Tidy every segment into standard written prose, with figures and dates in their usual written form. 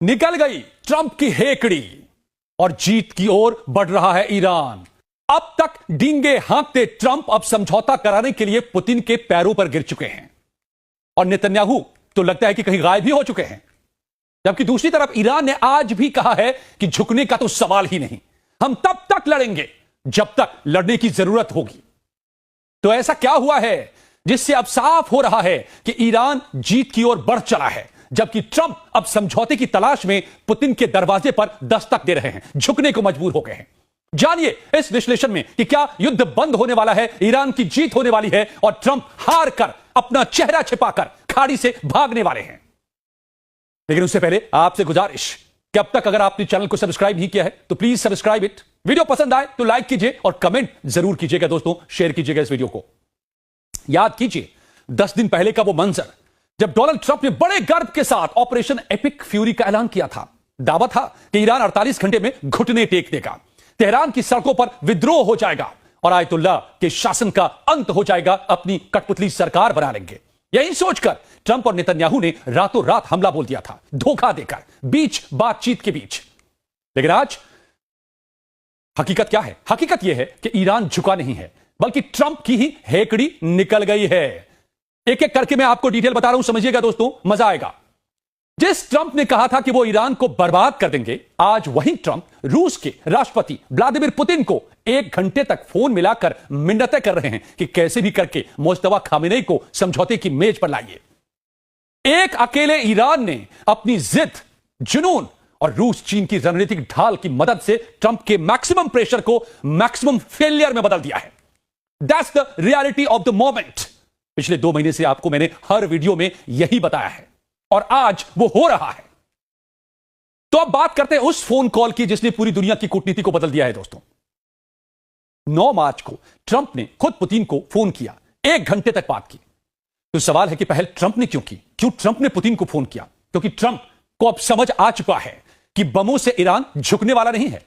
निकल गई ट्रंप की हेकड़ी और जीत की ओर बढ़ रहा है ईरान। अब तक डींगे हाँकते ट्रंप अब समझौता कराने के लिए पुतिन के पैरों पर गिर चुके हैं और नेतन्याहू तो लगता है कि कहीं गायब ही हो चुके हैं। जबकि दूसरी तरफ ईरान ने आज भी कहा है कि झुकने का तो सवाल ही नहीं, हम तब तक लड़ेंगे जब तक लड़ने की जरूरत होगी। तो ऐसा क्या हुआ है जिससे अब साफ हो रहा है कि ईरान जीत की ओर बढ़ चला है, जबकि ट्रंप अब समझौते की तलाश में पुतिन के दरवाजे पर दस्तक दे रहे हैं, झुकने को मजबूर हो गए हैं। जानिए इस विश्लेषण में कि क्या युद्ध बंद होने वाला है, ईरान की जीत होने वाली है और ट्रंप हार कर अपना चेहरा छिपाकर खाड़ी से भागने वाले हैं। लेकिन उससे पहले आपसे गुजारिश कि अब तक अगर आपने चैनल को सब्सक्राइब नहीं किया है तो प्लीज सब्सक्राइब इट। वीडियो पसंद आए तो लाइक कीजिए और कमेंट जरूर कीजिएगा दोस्तों, शेयर कीजिएगा इस वीडियो को। याद कीजिए 10 दिन पहले का वो मंजर जब डोनाल्ड ट्रंप ने बड़े गर्व के साथ ऑपरेशन एपिक फ्यूरी का ऐलान किया था। दावा था कि ईरान 48 घंटे में घुटने टेक देगा, तेहरान की सड़कों पर विद्रोह हो जाएगा और आयतुल्लाह के शासन का अंत हो जाएगा, अपनी कठपुतली सरकार बना लेंगे। यही सोचकर ट्रंप और नेतन्याहू ने रातों रात हमला बोल दिया था, धोखा देकर बीच बातचीत के बीच। लेकिन आज हकीकत क्या है? हकीकत यह है कि ईरान झुका नहीं है, बल्कि ट्रंप की ही हेकड़ी निकल गई है। एक एक करके मैं आपको डिटेल बता रहा हूं, समझिएगा दोस्तों, मजा आएगा। जिस ट्रंप ने कहा था कि वो ईरान को बर्बाद कर देंगे, आज वही ट्रंप रूस के राष्ट्रपति व्लादिमीर पुतिन को 1 घंटे तक फोन मिलाकर मिन्नतें कर रहे हैं कि कैसे भी करके मुस्तफा खामेनेई को समझौते की मेज पर लाइए। एक अकेले ईरान ने अपनी जिद, जुनून और रूस चीन की रणनीतिक ढाल की मदद से ट्रंप के मैक्सिमम प्रेशर को मैक्सिमम फेलियर में बदल दिया है। That's the reality of the moment. पिछले 2 महीने से आपको मैंने हर वीडियो में यही बताया है और आज वो हो रहा है। तो अब बात करते हैं उस फोन कॉल की जिसने पूरी दुनिया की कूटनीति को बदल दिया है दोस्तों। 9 मार्च को ट्रंप ने खुद पुतिन को फोन किया, 1 घंटे तक बात की। तो सवाल है कि पहले ट्रंप ने क्यों की? क्यों ट्रंप ने पुतिन को फोन किया? क्योंकि ट्रंप को अब समझ आ चुका है कि बमों से ईरान झुकने वाला नहीं है।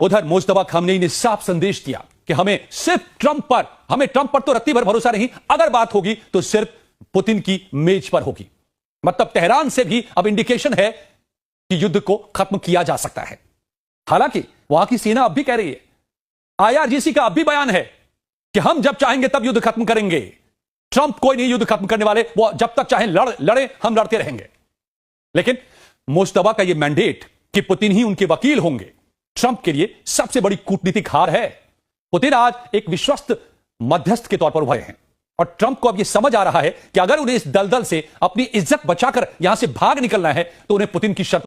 उधर मुस्तफा खामेनेई ने साफ संदेश दिया कि हमें ट्रंप पर तो रत्ती भर भरोसा नहीं, अगर बात होगी तो सिर्फ पुतिन की मेज पर होगी। मतलब तेहरान से भी अब इंडिकेशन है कि युद्ध को खत्म किया जा सकता है। हालांकि वहां की सेना अब भी कह रही है, IRGC का अब भी बयान है कि हम जब चाहेंगे तब युद्ध खत्म करेंगे। ट्रंप कोई नहीं युद्ध खत्म करने वाले, वो जब तक चाहें लड़े, हम लड़ते रहेंगे। लेकिन मुस्तफा का यह मैंडेट कि पुतिन ही उनके वकील होंगे, ट्रंप के लिए सबसे बड़ी कूटनीतिक हार है। पुतिन आज एक विश्वस्त मध्यस्थ के तौर पर उभरे हैं और ट्रंप को अब यह समझ आ रहा है कि अगर उन्हें इस दलदल से अपनी इज्जत बचाकर यहां से भाग निकलना है तो उन्हें पुतिन की शर्त